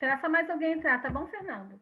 Esperar só mais alguém entrar, tá bom, Fernando?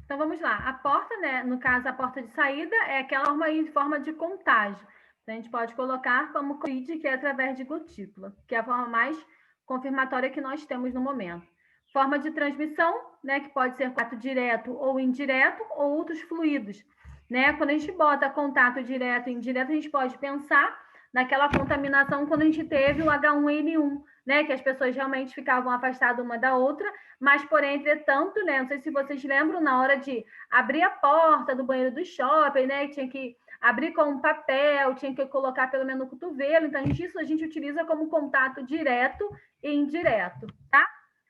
Então, vamos lá. A porta, né? No caso, a porta de saída é aquela forma de contágio. Então, a gente pode colocar como Covid, que é através de gotícula, que é a forma mais confirmatória que nós temos no momento. Forma de transmissão, né? Que pode ser contato direto ou indireto, ou outros fluidos. Né? Quando a gente bota contato direto e indireto, a gente pode pensar naquela contaminação quando a gente teve o H1N1, né? Que as pessoas realmente ficavam afastadas uma da outra, mas, porém, entretanto, né? Não sei se vocês lembram, na hora de abrir a porta do banheiro do shopping, né? Tinha que abrir com um papel, tinha que colocar pelo menos no cotovelo. Então, isso a gente utiliza como contato direto e indireto, tá?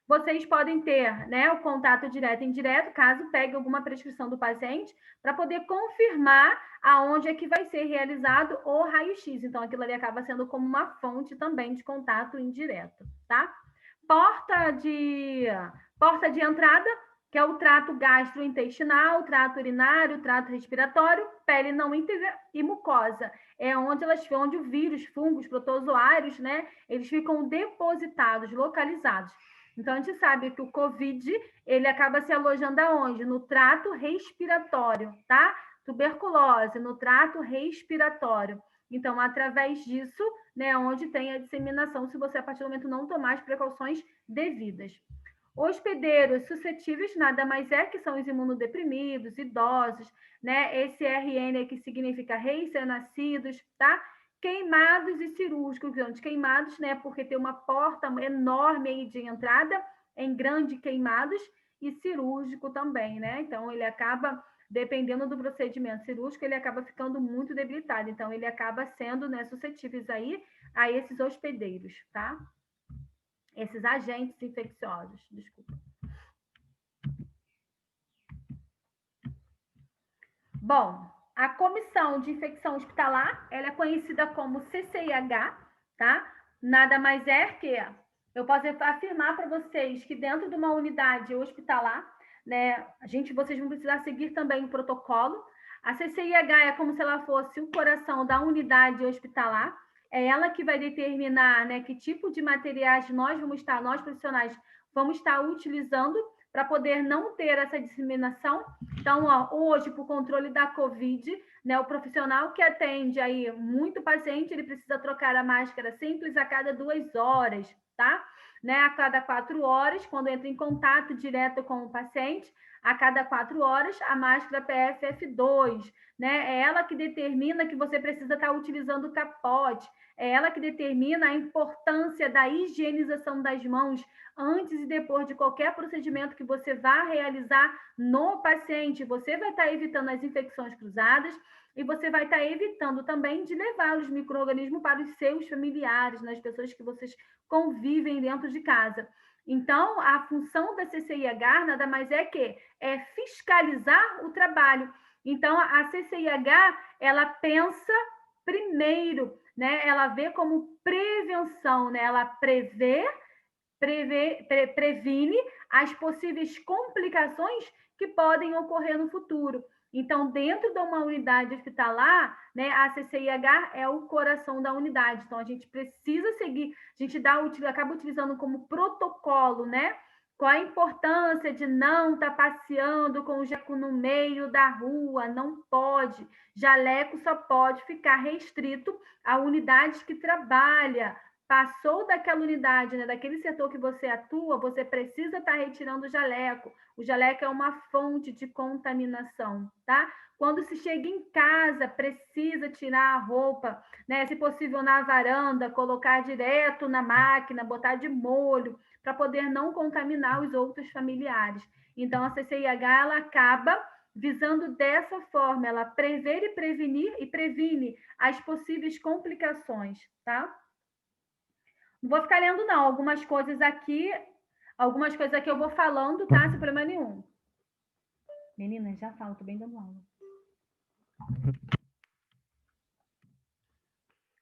Vocês podem ter, né, o contato direto e indireto, caso pegue alguma prescrição do paciente, para poder confirmar aonde é que vai ser realizado o raio-x. Então, aquilo ali acaba sendo como uma fonte também de contato indireto, tá? Porta de entrada, que é o trato gastrointestinal, trato urinário, trato respiratório, pele não íntegra e mucosa. É onde o vírus, fungos, protozoários, né, eles ficam depositados, localizados. Então, a gente sabe que o COVID, ele acaba se alojando aonde? No trato respiratório, tá? Tuberculose, no trato respiratório. Então, através disso, né, onde tem a disseminação, se você, a partir do momento, não tomar as precauções devidas. Hospedeiros suscetíveis nada mais é que são os imunodeprimidos, idosos, né? Esse RN que significa recém-nascidos, tá? Queimados e cirúrgicos, queimados, né? Porque tem uma porta enorme aí de entrada, em grande queimados, e cirúrgico também, né? Então, ele acaba, dependendo do procedimento cirúrgico, ele acaba ficando muito debilitado. Então, ele acaba sendo, né, suscetíveis aí a esses hospedeiros, tá? Esses agentes infecciosos, desculpa. Bom, a comissão de infecção hospitalar, ela é conhecida como CCIH, tá? Nada mais é que eu posso afirmar para vocês que dentro de uma unidade hospitalar, né, vocês vão precisar seguir também o protocolo. A CCIH é como se ela fosse o coração da unidade hospitalar. É ela que vai determinar, né, que tipo de materiais nós profissionais, vamos estar utilizando para poder não ter essa disseminação. Então, hoje, para o controle da Covid, né, o profissional que atende aí muito paciente, ele precisa trocar a máscara simples a cada 2 horas, tá? Né, a cada 4 horas, quando entra em contato direto com o paciente, a cada 4 horas, a máscara PFF2, né? É ela que determina que você precisa estar utilizando o capote, é ela que determina a importância da higienização das mãos antes e depois de qualquer procedimento que você vá realizar no paciente. Você vai estar evitando as infecções cruzadas e você vai estar evitando também de levar os micro-organismos para os seus familiares, nas pessoas que vocês convivem dentro de casa. Então, a função da CCIH nada mais é que é fiscalizar o trabalho. Então, a CCIH, ela pensa primeiro, né? Ela vê como prevenção, né? Ela previne as possíveis complicações que podem ocorrer no futuro. Então, dentro de uma unidade hospitalar, né, a CCIH é o coração da unidade. Então, a gente precisa seguir, a gente acaba utilizando como protocolo, né? Qual a importância de não estar passeando com o jaleco no meio da rua? Não pode. Jaleco só pode ficar restrito a unidades que trabalha. Passou daquela unidade, né, daquele setor que você atua, você precisa estar retirando o jaleco. O jaleco é uma fonte de contaminação, tá? Quando se chega em casa, precisa tirar a roupa, né? Se possível, na varanda, colocar direto na máquina, botar de molho, para poder não contaminar os outros familiares. Então, a CCIH, ela acaba visando dessa forma, ela prever e prevenir e previne as possíveis complicações, tá? Não vou ficar lendo, não. Algumas coisas aqui eu vou falando, tá? Sem problema nenhum. Meninas, já falo, tô bem dando aula.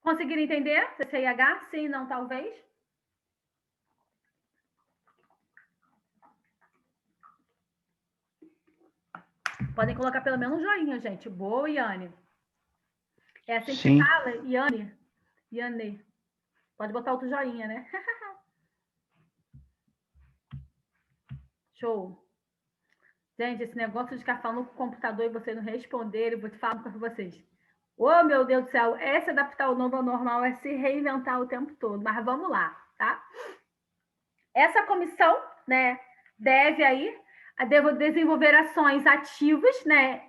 Conseguiram entender? CCIH? Sim, não, talvez? Podem colocar pelo menos um joinha, gente. Boa, Iane. É assim que se Sim. fala? Iane. Iane. Pode botar outro joinha, né? Show. Gente, esse negócio de ficar falando com o computador e você não responder, eu vou te falar uma coisa pra vocês. Ô, meu Deus do céu, é se adaptar ao novo ao normal, é se reinventar o tempo todo. Mas vamos lá, tá? Essa comissão, né, deve aí desenvolver ações ativas, né,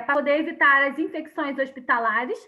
para poder evitar as infecções hospitalares,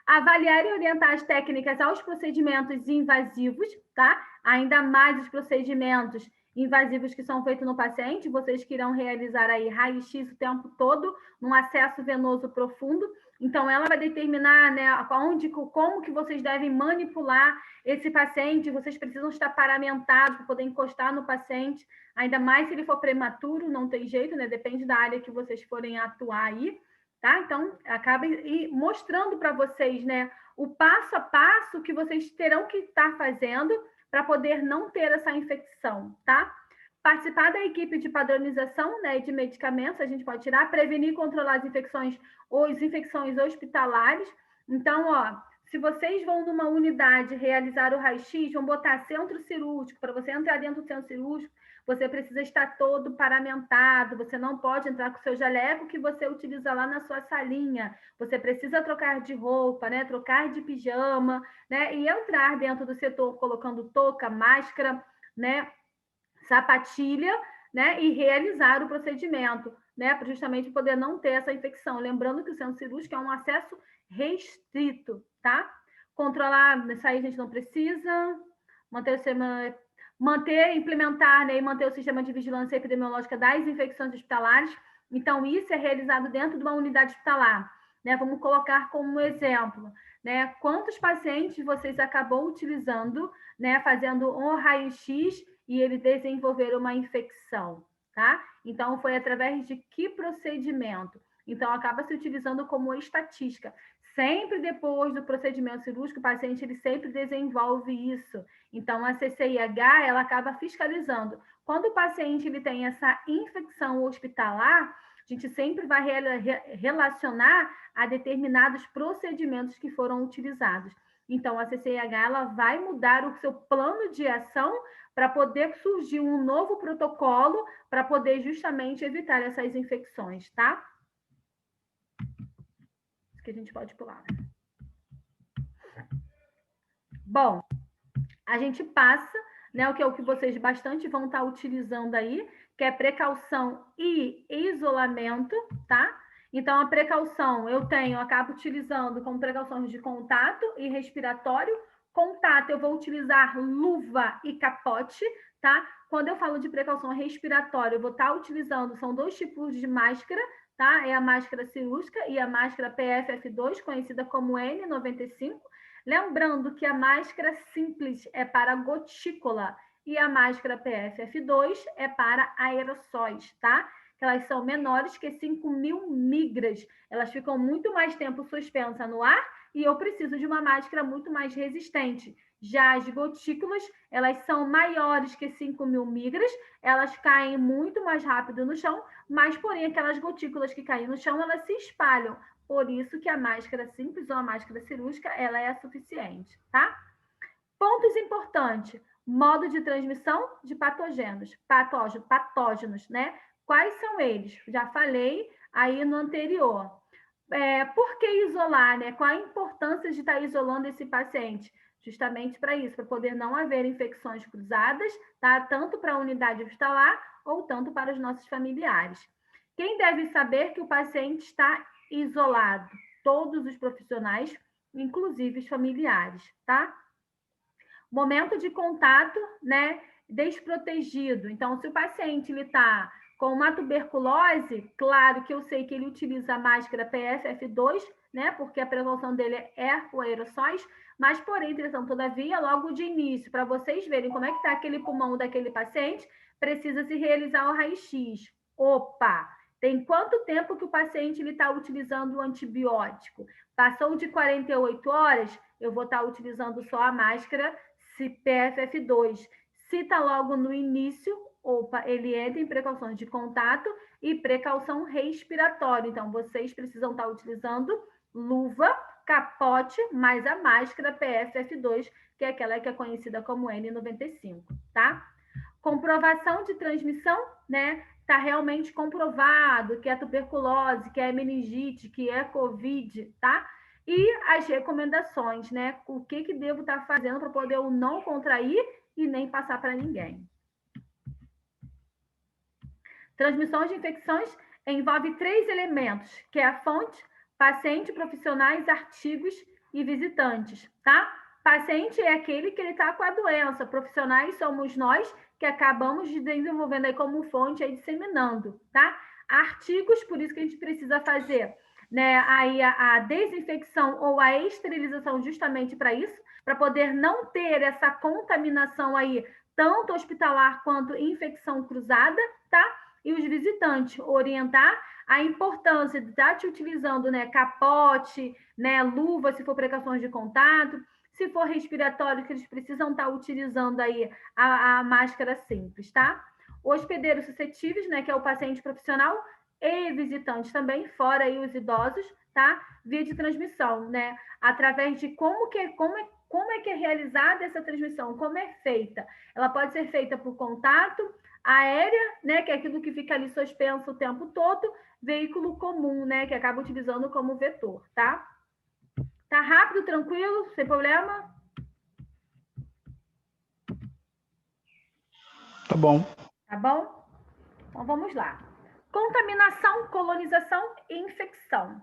avaliar e orientar as técnicas aos procedimentos invasivos, tá? Ainda mais os procedimentos invasivos que são feitos no paciente, vocês que irão realizar aí raio-x o tempo todo, num acesso venoso profundo. Então, ela vai determinar, né, onde, como que vocês devem manipular esse paciente, vocês precisam estar paramentados para poder encostar no paciente, ainda mais se ele for prematuro, não tem jeito, né? Depende da área que vocês forem atuar aí, tá? Então, acaba mostrando para vocês, né, o passo a passo que vocês terão que estar fazendo para poder não ter essa infecção, tá? Participar da equipe de padronização, né, de medicamentos, a gente pode tirar, prevenir e controlar as infecções ou as infecções hospitalares. Então, ó, se vocês vão numa unidade realizar o raio-x, vão botar centro cirúrgico, para você entrar dentro do centro cirúrgico, você precisa estar todo paramentado, você não pode entrar com o seu jaleco que você utiliza lá na sua salinha, você precisa trocar de roupa, né, trocar de pijama, né, e entrar dentro do setor colocando touca, máscara, né, sapatilha, né, e realizar o procedimento, né, para justamente poder não ter essa infecção. Lembrando que o centro cirúrgico é um acesso restrito, tá? Controlar, isso aí a gente não precisa. Implementar, né, e manter o sistema de vigilância epidemiológica das infecções hospitalares. Então, isso é realizado dentro de uma unidade hospitalar, né? Vamos colocar como exemplo, né? Quantos pacientes vocês acabou utilizando, né, fazendo um raio-x e ele desenvolver uma infecção, tá? Então, foi através de que procedimento? Então, acaba se utilizando como estatística. Sempre depois do procedimento cirúrgico, o paciente ele sempre desenvolve isso. Então, a CCIH, ela acaba fiscalizando. Quando o paciente ele tem essa infecção hospitalar, a gente sempre vai relacionar a determinados procedimentos que foram utilizados. Então, a CCIH ela vai mudar o seu plano de ação para poder surgir um novo protocolo para poder justamente evitar essas infecções, tá? Isso que a gente pode pular. Bom, a gente passa, né, o que é o que vocês bastante vão estar utilizando aí, que é precaução e isolamento, tá? Então, a precaução eu acabo utilizando como precauções de contato e respiratório. Contato, eu vou utilizar luva e capote, tá? Quando eu falo de precaução respiratória, eu vou estar utilizando, são dois tipos de máscara, tá? É a máscara cirúrgica e a máscara PFF2, conhecida como N95. Lembrando que a máscara simples é para gotícula e a máscara PFF2 é para aerossóis, tá? Elas são menores que 5.000 micras. Elas ficam muito mais tempo suspensas no ar e eu preciso de uma máscara muito mais resistente. Já as gotículas, elas são maiores que 5.000 micras, elas caem muito mais rápido no chão, mas porém aquelas gotículas que caem no chão, elas se espalham. Por isso que a máscara simples ou a máscara cirúrgica, ela é suficiente, tá? Pontos importantes. Modo de transmissão de patógenos, né? Quais são eles? Já falei aí no anterior. Por que isolar, né? Qual a importância de estar isolando esse paciente? Justamente para isso, para poder não haver infecções cruzadas, tá? Tanto para a unidade hospitalar ou tanto para os nossos familiares. Quem deve saber que o paciente está isolado? Todos os profissionais, inclusive os familiares, tá? Momento de contato, né? Desprotegido. Então, se o paciente ele está com uma tuberculose, claro que eu sei que ele utiliza a máscara PFF2, né? Porque a prevenção dele é o aerossóis, mas, porém, entretanto, todavia, logo de início, para vocês verem como é que está aquele pulmão daquele paciente, precisa se realizar o raio-x. Opa! Tem quanto tempo que o paciente está utilizando o antibiótico? Passou de 48 horas, eu vou estar utilizando só a máscara PFF2. Se está logo no início, ele entra em precauções de contato e precaução respiratória. Então, vocês precisam estar utilizando luva, capote, mais a máscara PFF2, que é aquela que é conhecida como N95, tá? Comprovação de transmissão, né? Está realmente comprovado que é tuberculose, que é meningite, que é Covid, tá? E as recomendações, né? O que devo estar fazendo para poder eu não contrair e nem passar para ninguém. Transmissões de infecções envolve 3 elementos, que é a fonte, paciente, profissionais, artigos e visitantes, tá? Paciente é aquele que ele está com a doença, profissionais somos nós que acabamos desenvolvendo aí como fonte, aí disseminando, tá? Artigos, por isso que a gente precisa fazer, né, aí a desinfecção ou a esterilização justamente para isso, para poder não ter essa contaminação aí, tanto hospitalar quanto infecção cruzada, tá? E os visitantes, orientar a importância de estar te utilizando, né, capote, né, luva, se for precauções de contato, se for respiratório, que eles precisam estar utilizando aí a máscara simples, tá? Hospedeiros suscetíveis, né, que é o paciente profissional e visitantes também, fora aí os idosos, tá? Via de transmissão, né? Através de como é que é realizada essa transmissão, como é feita. Ela pode ser feita por contato, aérea, né, que é aquilo que fica ali suspenso o tempo todo, veículo comum, né, que acaba utilizando como vetor, tá? Tá rápido, tranquilo, sem problema? Tá bom. Tá bom? Então vamos lá. Contaminação, colonização e infecção.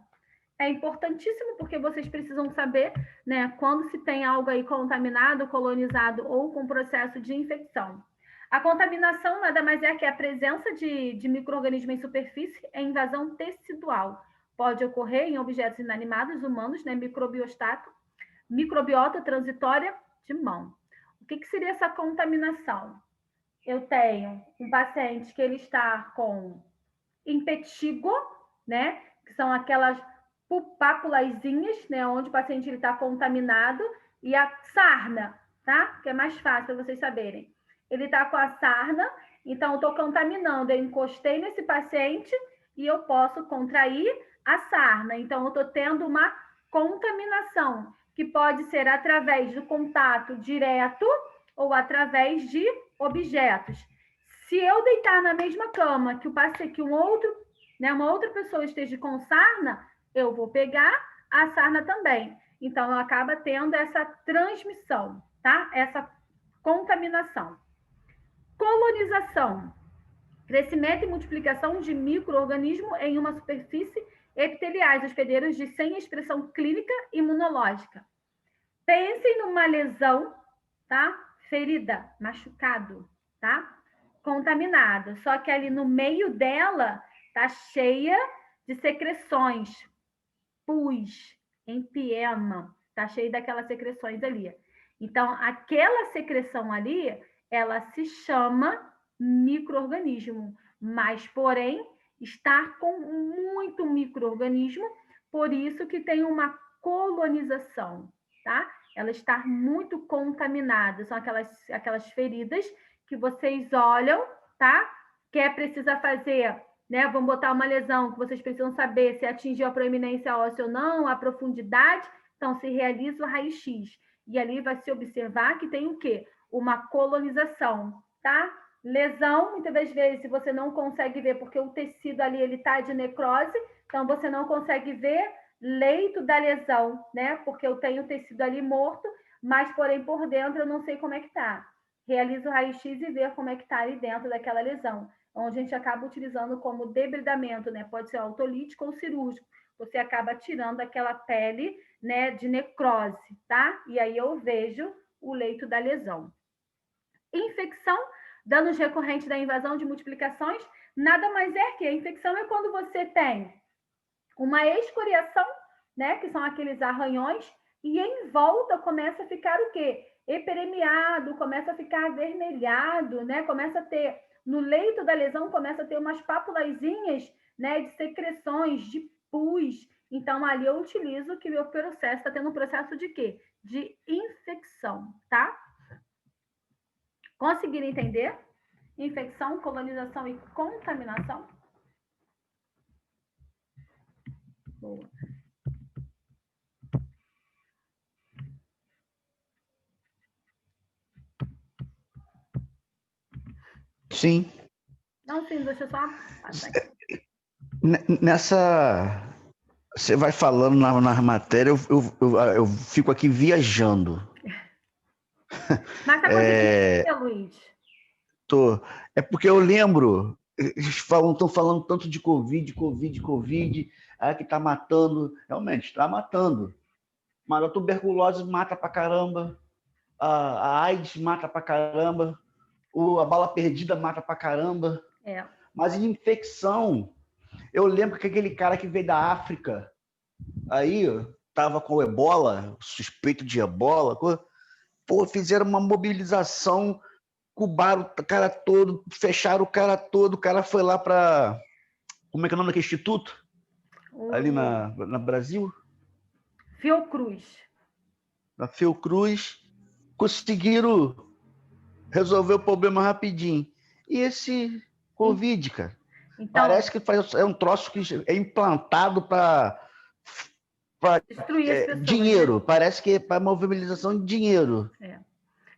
É importantíssimo porque vocês precisam saber, né, quando se tem algo aí contaminado, colonizado ou com processo de infecção. A contaminação nada mais é que a presença de micro-organismos em superfície e invasão tecidual. Pode ocorrer em objetos inanimados humanos, né, microbiota transitória de mão. O que seria essa contaminação? Eu tenho um paciente que ele está com impetigo, né, que são aquelas papulazinhas, né, onde o paciente está contaminado, e a sarna, tá? Que é mais fácil para vocês saberem. Ele está com a sarna, então eu estou contaminando, eu encostei nesse paciente e eu posso contrair a sarna. Então eu estou tendo uma contaminação, que pode ser através do contato direto ou através de objetos. Se eu deitar na mesma cama que uma outra pessoa esteja com sarna, eu vou pegar a sarna também. Então, acaba tendo essa transmissão, tá? Essa contaminação. Colonização. Crescimento e multiplicação de micro-organismos em uma superfície epiteliais, hospedeiros sem expressão clínica imunológica. Pensem numa lesão, tá? Ferida, machucado, tá? Contaminada. Só que ali no meio dela tá cheia de secreções, pus, empiema, tá cheio daquelas secreções ali. Então, aquela secreção ali, ela se chama micro-organismo, mas, porém, está com muito micro-organismo, por isso que tem uma colonização, tá? Ela está muito contaminada, são aquelas feridas que vocês olham, tá? Que é precisa fazer, né? Vamos botar uma lesão que vocês precisam saber se atingiu a proeminência óssea ou não, a profundidade. Então, se realiza o raio-x. E ali vai se observar que tem o quê? Uma colonização, tá? Lesão, muitas das vezes, se você não consegue ver, porque o tecido ali ele está de necrose, então você não consegue ver leito da lesão, né? Porque eu tenho o tecido ali morto, mas, porém, por dentro eu não sei como é que tá. Realiza o raio-x e vê como é que tá ali dentro daquela lesão, onde a gente acaba utilizando como debridamento, né? Pode ser autolítico ou cirúrgico. Você acaba tirando aquela pele, né, de necrose, tá? E aí eu vejo o leito da lesão. Infecção, danos recorrentes da invasão de multiplicações, nada mais é que a infecção é quando você tem uma escoriação, né, que são aqueles arranhões, e em volta começa a ficar o quê? Eperemiado, começa a ficar avermelhado, né? Começa a ter, no leito da lesão, começa a ter umas papulazinhas, né, de secreções, de pus. Então, ali eu utilizo que meu processo está tendo um processo de quê? De infecção, tá? Conseguiram entender? infecção, colonização e contaminação? Boa. Sim. Não, sim, deixa eu só passar aqui. Nessa. Você vai falando na matéria, eu fico aqui viajando. Mas tá conseguindo entender, Luiz? É porque eu lembro, eles estão falando tanto de Covid, que tá matando. Realmente, está matando. Mas a tuberculose mata pra caramba, a AIDS mata pra caramba, a bala perdida mata pra caramba. É. Mas em infecção, eu lembro que aquele cara que veio da África, aí tava com ebola, suspeito de ebola, fizeram uma mobilização, cubaram o cara todo, fecharam o cara foi lá para, como é que é o nome daquele instituto? Ali na Brasil? Fiocruz. Na Fiocruz, conseguiram resolver o problema rapidinho. E esse Covid, cara, Então, parece que é um troço que é implantado para destruir as pessoas, dinheiro, né? parece que é para mobilização de dinheiro. É.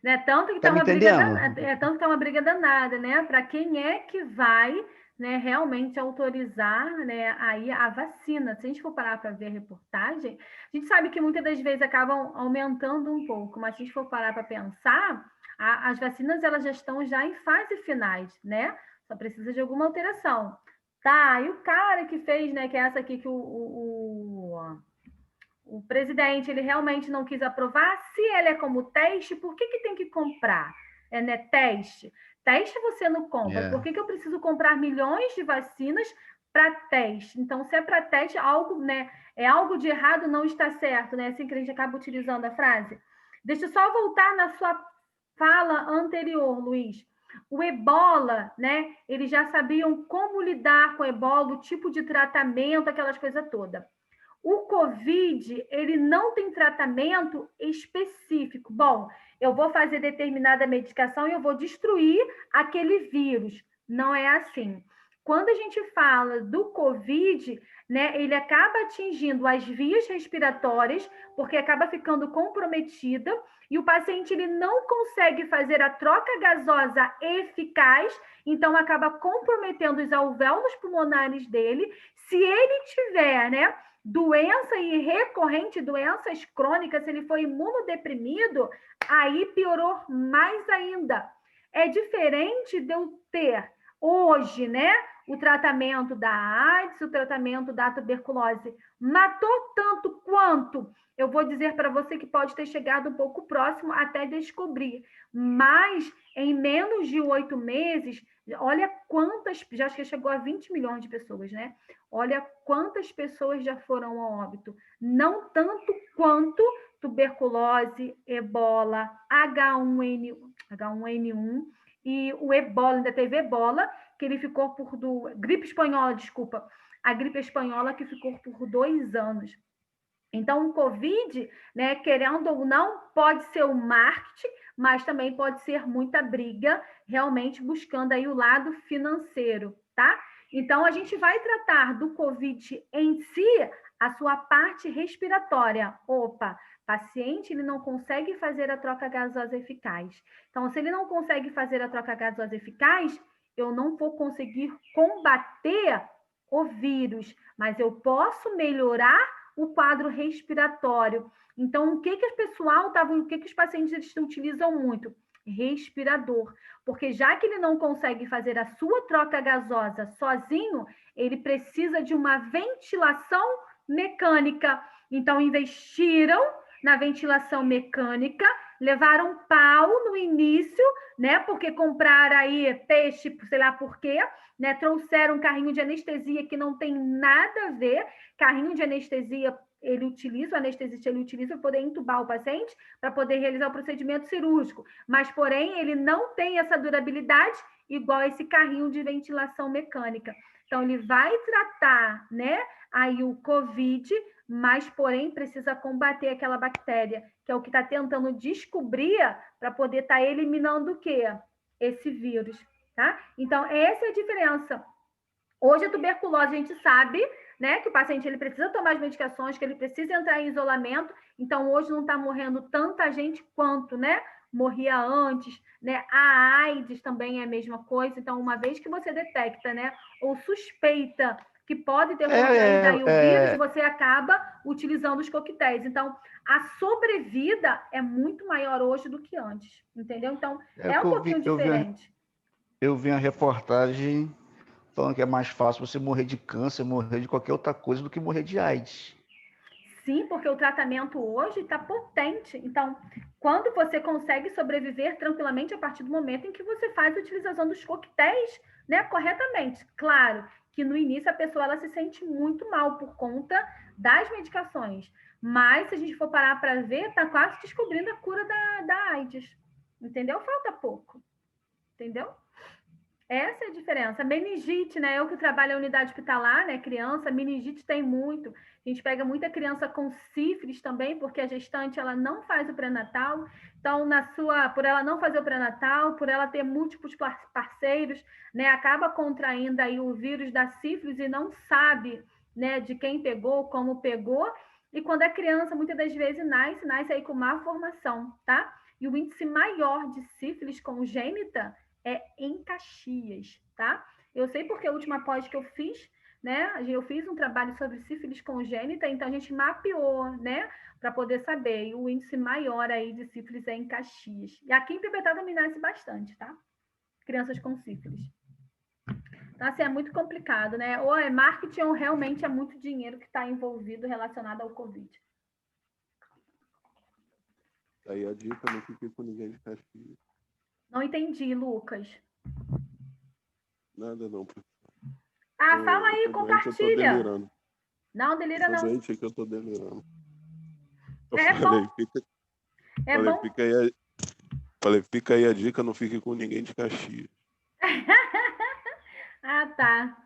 Né? Tanto que Tá tá me uma briga entendendo? danada, tanto que tá uma briga danada, né? Para quem é que vai, né, realmente autorizar, né, aí a vacina. Se a gente for parar para ver a reportagem, a gente sabe que muitas das vezes acabam aumentando um pouco, mas se a gente for parar para pensar, as vacinas elas já estão já em fase finais, né? Só precisa de alguma alteração. Tá, e o cara que fez, né, que é essa aqui que o presidente ele realmente não quis aprovar, se ele é como teste, por que tem que comprar? É, né, teste. Teste você não compra. Por que eu preciso comprar milhões de vacinas para teste? Então, se é para teste, algo, né, é algo de errado, não está certo, né? Assim que a gente acaba utilizando a frase. Deixa eu só voltar na sua fala anterior, Luiz. O ebola, né? Eles já sabiam como lidar com o ebola, o tipo de tratamento, aquelas coisas todas. O COVID, ele não tem tratamento específico. Bom, eu vou fazer determinada medicação e eu vou destruir aquele vírus. Não é assim. Quando a gente fala do COVID, né, ele acaba atingindo as vias respiratórias, porque acaba ficando comprometida, e o paciente ele não consegue fazer a troca gasosa eficaz, então acaba comprometendo os alvéolos pulmonares dele. Se ele tiver, né, doença e recorrente, doenças crônicas, se ele for imunodeprimido, aí piorou mais ainda. É diferente de eu ter hoje, né, o tratamento da AIDS, o tratamento da tuberculose. Matou tanto quanto? Eu vou dizer para você que pode ter chegado um pouco próximo até descobrir. Mas em menos de 8 meses, olha quantas, já acho que chegou a 20 milhões de pessoas, né? Olha quantas pessoas já foram ao óbito. Não tanto quanto tuberculose, ebola, H1N1 e o ebola, ainda teve ebola, que ele ficou gripe espanhola, desculpa, a gripe espanhola que ficou por 2 anos. Então, o Covid, né, querendo ou não, pode ser o marketing, mas também pode ser muita briga, realmente buscando aí o lado financeiro, tá? Então, a gente vai tratar do Covid em si, a sua parte respiratória. Opa, paciente, ele não consegue fazer a troca gasosa eficaz. Então, se ele não consegue fazer a troca gasosa eficaz, eu não vou conseguir combater o vírus, mas eu posso melhorar o quadro respiratório. Então, o que os pacientes utilizam muito? Respirador, porque já que ele não consegue fazer a sua troca gasosa sozinho, ele precisa de uma ventilação mecânica. Então, investiram na ventilação mecânica, levaram pau no início, né? Porque compraram aí peixe, sei lá por quê, né? Trouxeram um carrinho de anestesia que não tem nada a ver. Carrinho de anestesia, o anestesista ele utiliza para poder entubar o paciente, para poder realizar o procedimento cirúrgico. Mas, porém, ele não tem essa durabilidade igual esse carrinho de ventilação mecânica. Então, ele vai tratar, né, aí o COVID, mas, porém, precisa combater aquela bactéria, que é o que está tentando descobrir para poder estar eliminando o quê? Esse vírus. tá? Então, essa é a diferença. Hoje, a tuberculose, a gente sabe, né, que o paciente ele precisa tomar as medicações, que ele precisa entrar em isolamento. Então, hoje não está morrendo tanta gente quanto, né, morria antes, né? A AIDS também é a mesma coisa. Então, uma vez que você detecta, né, ou suspeita que pode ter contraído aí o vírus, você acaba utilizando os coquetéis. Então, a sobrevida é muito maior hoje do que antes, entendeu? Então, é um pouquinho diferente. Eu vi uma reportagem falando que é mais fácil você morrer de câncer, morrer de qualquer outra coisa do que morrer de AIDS. Sim, porque o tratamento hoje está potente. Então, quando você consegue sobreviver tranquilamente a partir do momento em que você faz a utilização dos coquetéis, né, corretamente. Claro que no início a pessoa ela se sente muito mal por conta das medicações. Mas se a gente for parar para ver, está quase descobrindo a cura da AIDS. Entendeu? Falta pouco. Entendeu? Essa é a diferença. Meningite, né? Eu que trabalho em unidade hospitalar, né? Criança, meningite tem muito. A gente pega muita criança com sífilis também, porque a gestante ela não faz o pré-natal. Então, por ela não fazer o pré-natal, por ela ter múltiplos parceiros, né? Acaba contraindo aí o vírus da sífilis e não sabe, né? De quem pegou, como pegou. E quando a criança, muitas das vezes, nasce aí com má formação, tá? E o índice maior de sífilis congênita é em Caxias, tá? Eu sei porque a última pós que eu fiz, né? Eu fiz um trabalho sobre sífilis congênita, então a gente mapeou, né? Para poder saber. E o índice maior aí de sífilis é em Caxias. E aqui em Pimentel também nasce bastante, tá? Crianças com sífilis. Então, assim, é muito complicado, né? Ou é marketing ou realmente é muito dinheiro que está envolvido relacionado ao Covid. Aí a dica, não fique com ninguém de Caxias. Não entendi, Lucas. Nada não, professor. Fala aí, compartilha. Eu tô delirando. Não, delira não. Tô doente aqui, eu tô delirando. Eu falei, bom. Fica aí a dica, não fique com ninguém de Caxias. Tá.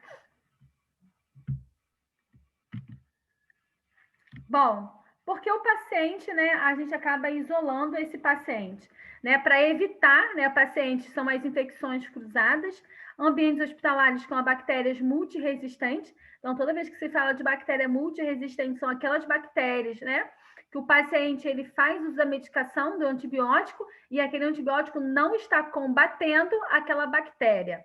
Bom, porque o paciente, né, a gente acaba isolando esse paciente, né, para evitar, né, pacientes são as infecções cruzadas, ambientes hospitalares com bactérias multiresistentes. Então, toda vez que se fala de bactéria multiresistente, são aquelas bactérias, né, que o paciente ele faz uso da medicação do antibiótico e aquele antibiótico não está combatendo aquela bactéria.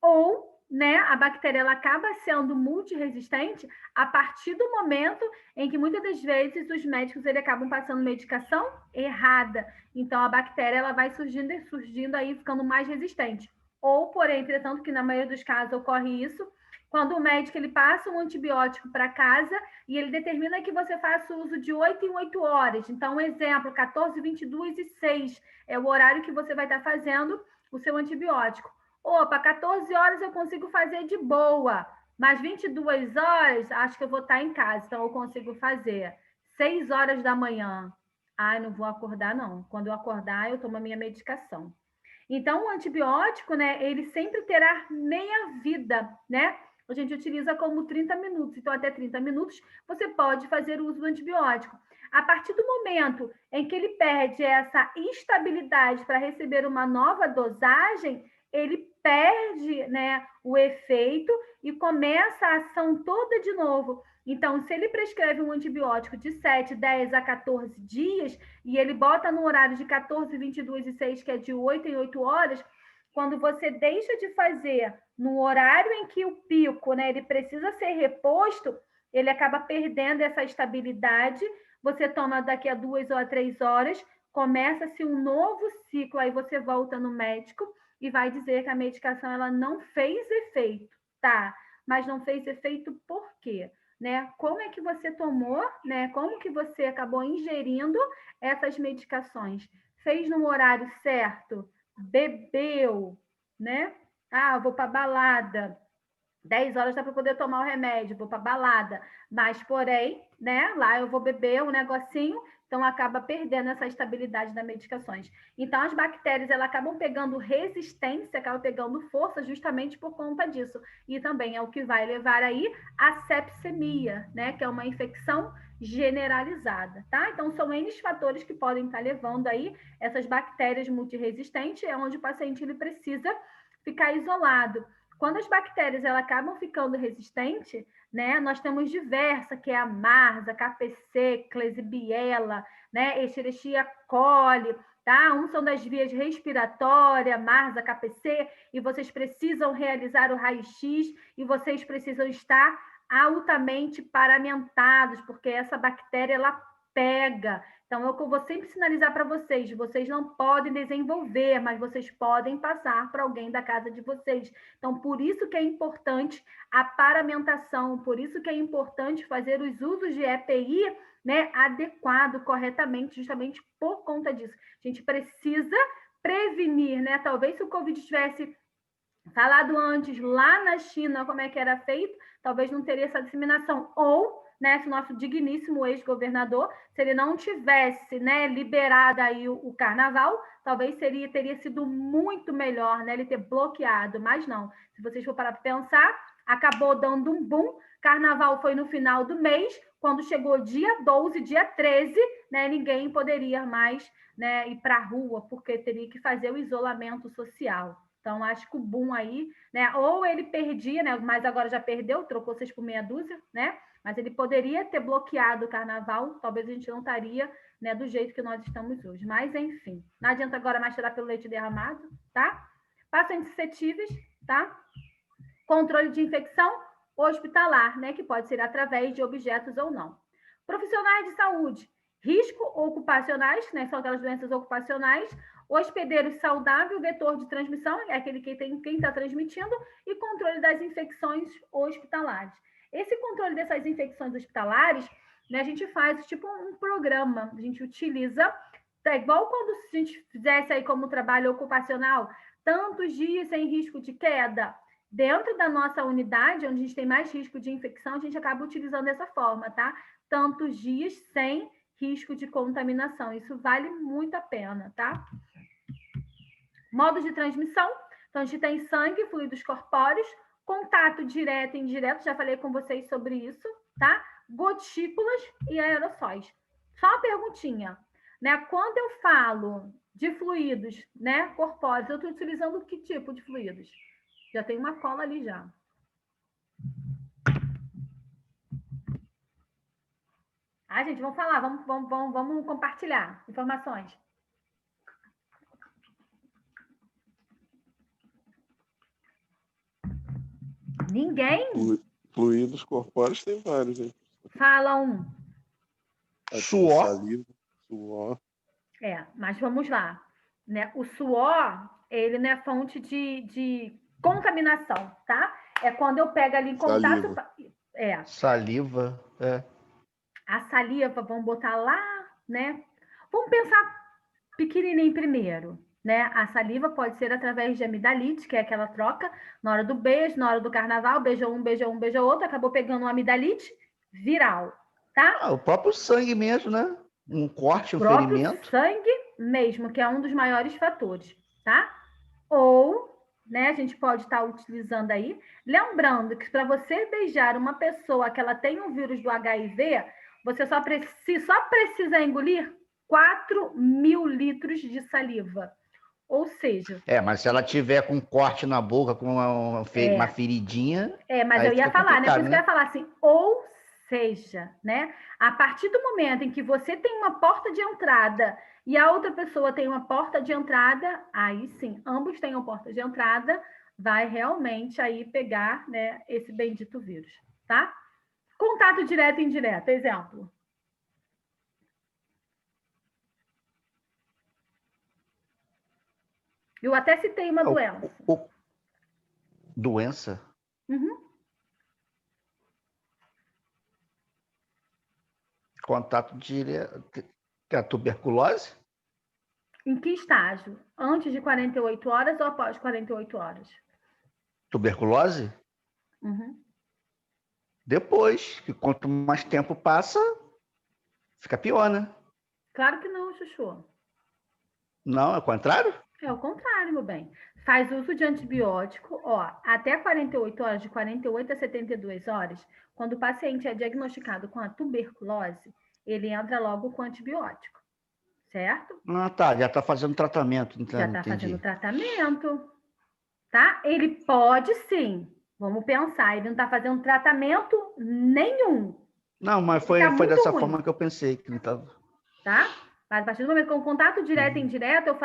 Ou, né, a bactéria ela acaba sendo multiresistente a partir do momento em que muitas das vezes os médicos ele acabam passando medicação errada. Então a bactéria ela vai surgindo aí ficando mais resistente. Ou, porém, entretanto, que na maioria dos casos ocorre isso, quando o médico ele passa um antibiótico para casa e ele determina que você faça uso de 8 em 8 horas. Então, um exemplo, 14, 22 e 6 é o horário que você vai estar fazendo o seu antibiótico. Opa, 14 horas eu consigo fazer de boa, mas 22 horas acho que eu vou estar em casa, então eu consigo fazer. 6 horas da manhã, não vou acordar não. Quando eu acordar, eu tomo a minha medicação. Então, o antibiótico, né, ele sempre terá meia vida, né? A gente utiliza como 30 minutos, então até 30 minutos você pode fazer uso do antibiótico. A partir do momento em que ele perde essa estabilidade para receber uma nova dosagem, ele perde, né, o efeito e começa a ação toda de novo. Então, se ele prescreve um antibiótico de 7, 10 a 14 dias e ele bota no horário de 14, 22 e 6, que é de 8 em 8 horas, quando você deixa de fazer no horário em que o pico, né, ele precisa ser reposto, ele acaba perdendo essa estabilidade. Você toma daqui a 2 ou a 3 horas, começa-se um novo ciclo, aí você volta no médico e vai dizer que a medicação ela não fez efeito, tá? Mas não fez efeito por quê? Né? Como é que você tomou, né? Como que você acabou ingerindo essas medicações? Fez no horário certo? Bebeu, né? Vou para balada. 10 horas dá para poder tomar o remédio, vou para balada. Mas, porém, né? Lá eu vou beber um negocinho, então acaba perdendo essa estabilidade das medicações. Então, as bactérias elas acabam pegando resistência, acabam pegando força justamente por conta disso. E também é o que vai levar aí a sepsemia, né? Que é uma infecção generalizada, tá? Então, são N fatores que podem estar levando aí essas bactérias multiresistentes, é onde o paciente ele precisa ficar isolado. Quando as bactérias elas acabam ficando resistentes, né, nós temos diversas, que é a Marsa, KPC, Klebsiella, né, Escherichia coli, tá? São das vias respiratórias, Marsa, KPC, e vocês precisam realizar o raio-x e vocês precisam estar altamente paramentados, porque essa bactéria, ela pega. Então, é o que eu vou sempre sinalizar para vocês. Vocês não podem desenvolver, mas vocês podem passar para alguém da casa de vocês. Então, por isso que é importante a paramentação, por isso que é importante fazer os usos de EPI, né, adequado, corretamente, justamente por conta disso. A gente precisa prevenir, né? Talvez se o Covid tivesse falado antes, lá na China, como é que era feito, talvez não teria essa disseminação. Ou, né, se o nosso digníssimo ex-governador, se ele não tivesse, né, liberado aí o carnaval, talvez teria sido muito melhor, né, ele ter bloqueado, mas não. Se vocês for parar para pensar, acabou dando um boom, carnaval foi no final do mês, quando chegou dia 12, dia 13, né, ninguém poderia mais, né, ir para a rua, porque teria que fazer o isolamento social. Então, acho que o boom aí, né? Ou ele perdia, né? Mas agora já perdeu, trocou 6 por meia dúzia, né? Mas ele poderia ter bloqueado o carnaval, talvez a gente não estaria, né, do jeito que nós estamos hoje. Mas, enfim, não adianta agora mais tirar pelo leite derramado, tá? Pacientes suscetíveis, tá? Controle de infecção hospitalar, né? Que pode ser através de objetos ou não. Profissionais de saúde, risco ocupacionais, né? São aquelas doenças ocupacionais. Hospedeiro saudável, vetor de transmissão, é aquele que tem quem está transmitindo, e controle das infecções hospitalares. Esse controle dessas infecções hospitalares, né, a gente faz tipo um programa, a gente utiliza, tá igual quando a gente fizesse aí como trabalho ocupacional, tantos dias sem risco de queda. Dentro da nossa unidade, onde a gente tem mais risco de infecção, a gente acaba utilizando dessa forma, tá? Tantos dias sem risco de contaminação. Isso vale muito a pena, tá? Modos de transmissão, então a gente tem sangue, fluidos corpóreos, contato direto e indireto, já falei com vocês sobre isso, tá? Gotículas e aerossóis. Só uma perguntinha, né? Quando eu falo de fluidos, né, corpóreos, eu estou utilizando que tipo de fluidos? Já tem uma cola ali já. Ah, gente, vamos falar, vamos compartilhar informações. Ninguém? Fluidos corpóreos tem vários, hein? Fala um. Suor. Saliva, suor. Mas vamos lá. Né? O suor, ele não é fonte de contaminação, tá? É quando eu pego ali em contato... Saliva, A saliva, vamos botar lá, né? Vamos pensar pequenininho primeiro, né? A saliva pode ser através de amidalite, que é aquela troca na hora do beijo, na hora do carnaval, beijou um, beijou outro, acabou pegando uma amidalite viral, tá? O próprio sangue mesmo, né? Um corte, um ferimento. Sangue mesmo, que é um dos maiores fatores, tá? Ou, né, a gente pode estar utilizando aí, lembrando que para você beijar uma pessoa que ela tem um vírus do HIV, você só precisa engolir 4.000 litros de saliva. Ou seja... mas se ela tiver com um corte na boca, com uma feridinha... mas eu ia falar, né? Por isso que eu ia falar assim, ou seja, né? A partir do momento em que você tem uma porta de entrada e a outra pessoa tem uma porta de entrada, aí sim, ambos têm uma porta de entrada, vai realmente aí pegar, né, esse bendito vírus, tá? Contato direto e indireto, exemplo. Eu até citei uma doença. Doença? Uhum. Contato direto. A tuberculose? Em que estágio? Antes de 48 horas ou após 48 horas? Tuberculose? Uhum. Depois, que quanto mais tempo passa, fica pior, né? Claro que não, Chuchu. Não, é o contrário? É o contrário, meu bem. Faz uso de antibiótico, até 48 horas, de 48 a 72 horas, quando o paciente é diagnosticado com a tuberculose, ele entra logo com antibiótico, certo? Ah, tá, já está fazendo tratamento. Então, já está fazendo tratamento. tá? Ele pode sim. Vamos pensar, ele não está fazendo tratamento nenhum. Não, mas Ele tá foi muito dessa ruim, forma que eu pensei que não tava. tá? Mas a partir do momento que o contato direto e indireto, eu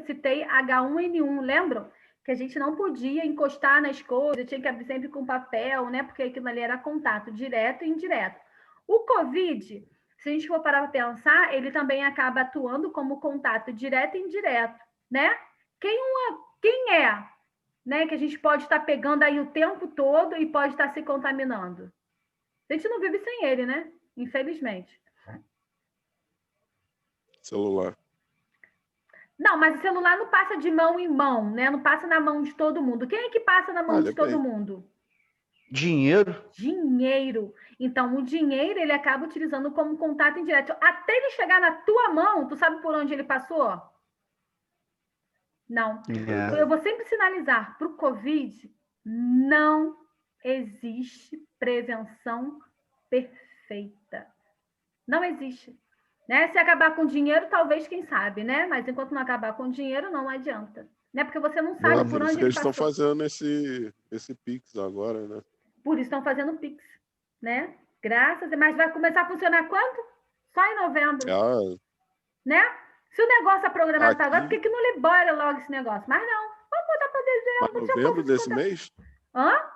citei H1N1, lembram? Que a gente não podia encostar nas coisas, tinha que abrir sempre com papel, né? Porque aquilo ali era contato direto e indireto. O COVID, se a gente for parar para pensar, ele também acaba atuando como contato direto e indireto, né? Quem é, né? Que a gente pode estar pegando aí o tempo todo e pode estar se contaminando. A gente não vive sem ele, né? Infelizmente. Celular. Não, mas o celular não passa de mão em mão, né? Não passa na mão de todo mundo. Quem é que passa na mão de Olha todo bem. mundo? Dinheiro? Dinheiro. Então, o dinheiro ele acaba utilizando como contato indireto. Até ele chegar na tua mão, tu sabe por onde ele passou? Não. É. Eu vou sempre sinalizar para o Covid, não existe prevenção perfeita. Não existe. Né? Se acabar com dinheiro, talvez, quem sabe, né? Mas enquanto não acabar com dinheiro, não adianta. Né? Porque você não Ah, sabe por por isso onde que ele eles estão passou. fazendo esse Pix agora, né? Por isso estão fazendo Pix, né? Graças a Deus. Mas vai começar a funcionar quando? Só em novembro, Ah, né? Se o negócio é programado para agora, por aqui, que não libera logo esse negócio? Mas não, vamos botar para mas dezembro, já novembro posso te desse contar. mês? Hã?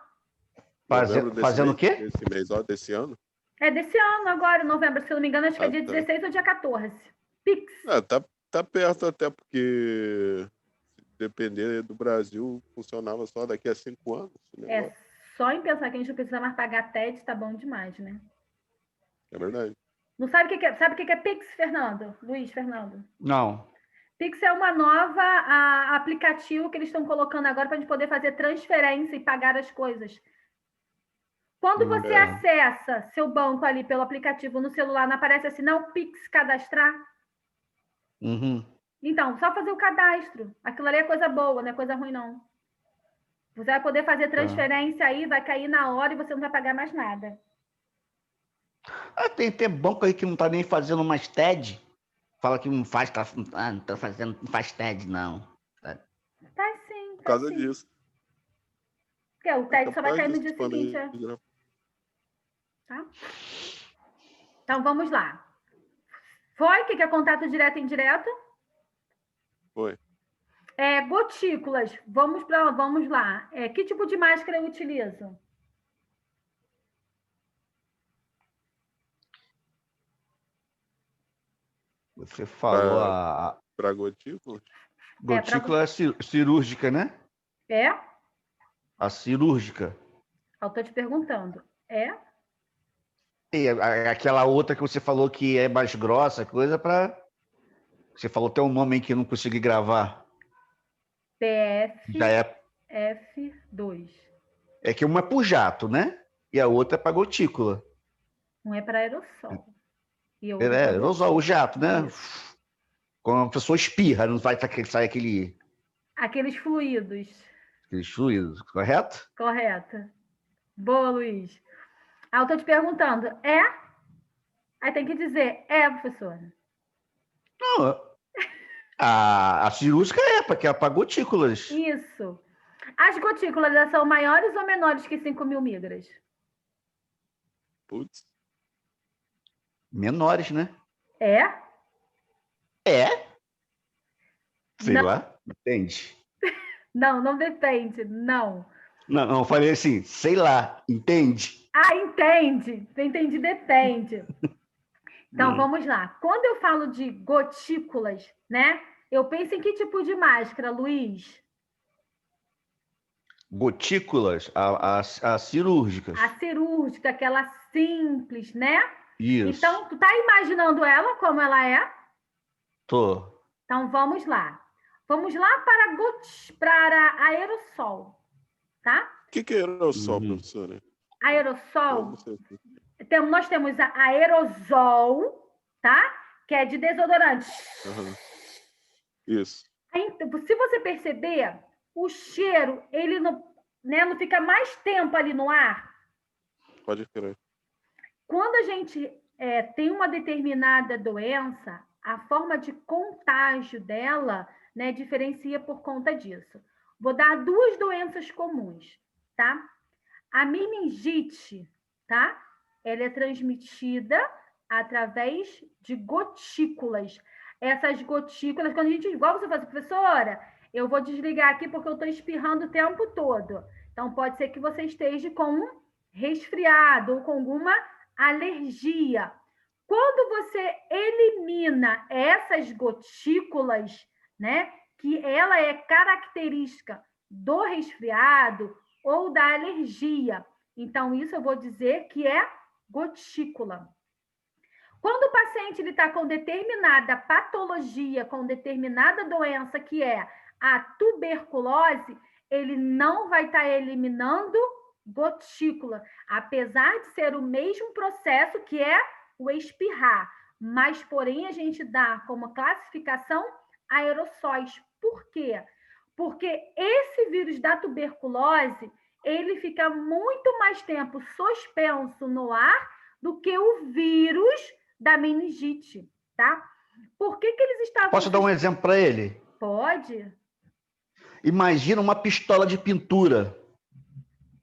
Novembro desse Fazendo o mês? quê? Desse mês, ó, desse ano? É desse ano agora, novembro, se eu não me engano, acho que é Ah, dia tá. 16 ou dia 14. Pix. Ah, tá perto até porque se depender do Brasil, funcionava só daqui a 5 anos esse É negócio. só em pensar que a gente não precisa mais pagar TED, tá bom demais, né? É verdade. Não sabe o que é? Sabe o que é Pix, Fernando? Luiz, Fernando? Não. Pix é uma nova aplicativo que eles estão colocando agora para a gente poder fazer transferência e pagar as coisas. Quando você É. acessa seu banco ali pelo aplicativo no celular, não aparece assim, não, Pix cadastrar? Uhum. Então, só fazer o cadastro. Aquilo ali é coisa boa, não é coisa ruim, não. Você vai poder fazer Tá. transferência aí, vai cair na hora e você não vai pagar mais nada. Ah, tem banco aí que não tá nem fazendo mais TED. Fala que não faz, não tá fazendo, não faz TED, não. Tá sim, Por tá causa sim. disso. Porque o Então, TED só por vai causa cair no disso, dia tu seguinte, é. planeja. Tá? Então, vamos lá. Foi? O que é contato direto e indireto? Foi. Gotículas. Vamos lá. Que tipo de máscara eu utilizo? Você falou Pra gotículas? gotícula cirúrgica, né? É? A cirúrgica. Eu estou te perguntando. É? E aquela outra que você falou que é mais grossa, coisa para. Você falou até um nome aí que eu não consegui gravar. Já é. PFF2. É que uma é pro jato, né? E a outra é para gotícula. Um é para aerossol. E É, outro para o gotícula. jato, né? Isso. Quando a pessoa espirra, não vai sair aquele Aqueles fluidos. fluido, correto? Correto. Boa, Luiz. Eu estou te perguntando. É? Aí tem que dizer. É, professora. Não, a cirúrgica é, porque é para gotículas. Isso. As gotículas elas são maiores ou menores que 5.000 micras? Putz. Menores, né? É? É? Sei Não, lá, entende? não depende. Não. Não, eu falei assim, sei lá, entende? Entende. Entendi, depende. Então, Hum. vamos lá. Quando eu falo de gotículas, né? Eu penso em que tipo de máscara, Luiz? Gotículas, as cirúrgicas. A cirúrgica, aquela simples, né? Isso, Então, tu tá imaginando ela como ela é? tô. Então, vamos lá. Vamos lá para aerossol, tá? O que era o sol, Uhum. professora? Eu não Aerossol, sei. nós temos a aerosol, tá? Que é de desodorante. Uhum. Isso. Aí, se você perceber, o cheiro, ele não, né, não fica mais tempo ali no ar. Pode crer. Quando a gente tem uma determinada doença, a forma de contágio dela, né, diferencia por conta disso. Vou dar duas doenças comuns, tá? A meningite, tá? Ela é transmitida através de gotículas. Essas gotículas, quando a gente, igual você faz, professora, eu vou desligar aqui porque eu estou espirrando o tempo todo. Então, pode ser que você esteja com um resfriado ou com alguma alergia. Quando você elimina essas gotículas, né, que ela é característica do resfriado ou da alergia, então isso eu vou dizer que é gotícula. Quando o paciente está com determinada patologia, com determinada doença, que é a tuberculose, ele não vai estar eliminando gotícula, apesar de ser o mesmo processo que é o espirrar, mas porém a gente dá como classificação aerossóis. Por quê? Porque esse vírus da tuberculose, ele fica muito mais tempo suspenso no ar do que o vírus da meningite, tá? Por que eles estavam... Posso dar um exemplo para ele? Pode. Imagina uma pistola de pintura.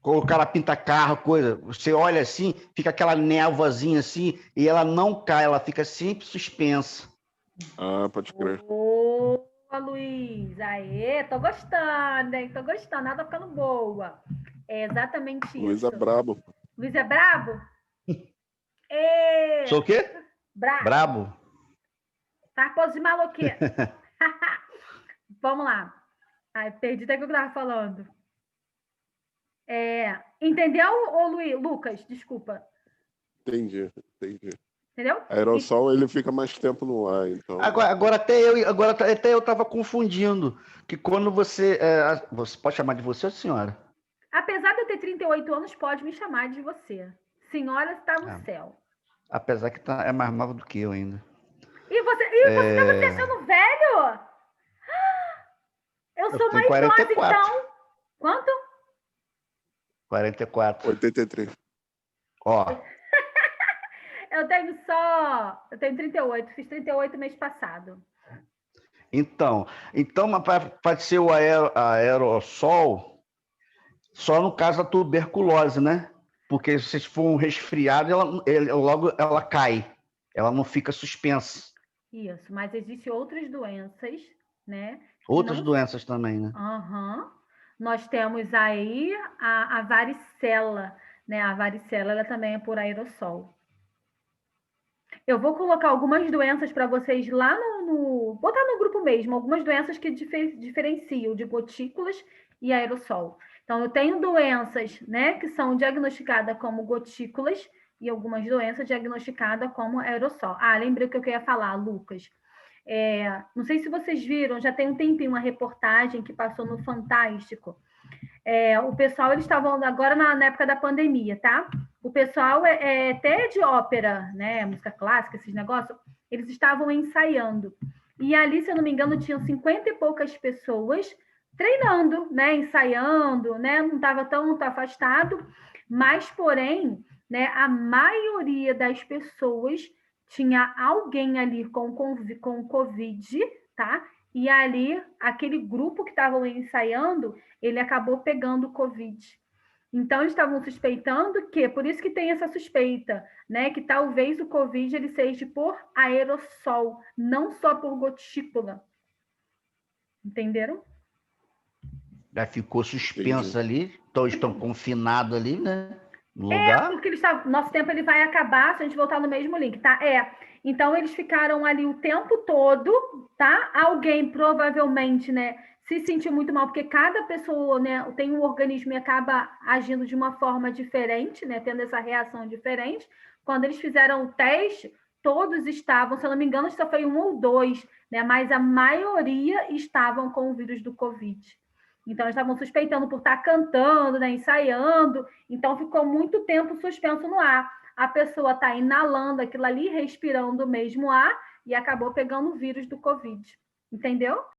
O cara pinta carro, coisa. Você olha assim, fica aquela névoazinha assim, e ela não cai, ela fica sempre suspensa. Ah, pode crer. Boa, Luiz. Aê, tô gostando, hein? Tô gostando, nada ficando boa. É exatamente isso. Luiz é brabo. Luiz é brabo? Sou o quê? Brabo. Brabo. Tá pose de maloqueiro. Vamos lá. Ai, perdi até o que eu tava falando. Entendeu, ô Lucas? Desculpa. Entendi. Entendeu? Aerossol, ele fica mais tempo no ar, então... Agora até eu estava confundindo, que quando você pode chamar de você ou senhora? Apesar de eu ter 38 anos, pode me chamar de você. Senhora está no céu. Apesar que é mais nova do que eu ainda. E você está me achando velho? Eu sou mais 44. nova, então. Quanto? 44. 83. Ó. Eu tenho 38, fiz 38 mês passado. Então pode ser o aerossol só no caso da tuberculose, né? Porque se for um resfriado, logo ela cai, ela não fica suspensa. Isso, mas existem outras doenças, né? Outras doenças também, né? Nós temos aí a varicela, né? A varicela, ela também é por aerossol. Eu vou colocar algumas doenças para vocês lá botar no grupo mesmo, algumas doenças que diferenciam de gotículas e aerossol. Então, eu tenho doenças, né, que são diagnosticadas como gotículas e algumas doenças diagnosticadas como aerossol. Lembrei o que eu ia falar, Lucas. Não sei se vocês viram, já tem um tempinho uma reportagem que passou no Fantástico. O pessoal, eles estavam agora na época da pandemia, tá? O pessoal até de ópera, né? Música clássica, esses negócios, eles estavam ensaiando. E ali, se eu não me engano, tinham 50 e poucas pessoas treinando, né? Ensaiando, né? Não estava tão afastado, mas, porém, né? A maioria das pessoas tinha alguém ali com Covid, tá? E ali, aquele grupo que estavam ensaiando, ele acabou pegando Covid. Então, eles estavam suspeitando que, por isso que tem essa suspeita, né? Que talvez o Covid ele seja por aerossol, não só por gotícula. Entenderam? Já ficou suspenso ali, estão confinados ali, né? No lugar. Porque nosso tempo ele vai acabar se a gente voltar no mesmo link, tá? Então, eles ficaram ali o tempo todo, tá? Alguém provavelmente, né, se sentiu muito mal, porque cada pessoa, né, tem um organismo e acaba agindo de uma forma diferente, né, tendo essa reação diferente. Quando eles fizeram o teste, todos estavam, se eu não me engano, só foi 1 ou 2, né, mas a maioria estavam com o vírus do Covid. Então, eles estavam suspeitando por estar cantando, né, ensaiando, então ficou muito tempo suspenso no ar. A pessoa está inalando aquilo ali, respirando o mesmo ar, e acabou pegando o vírus do Covid. Entendeu?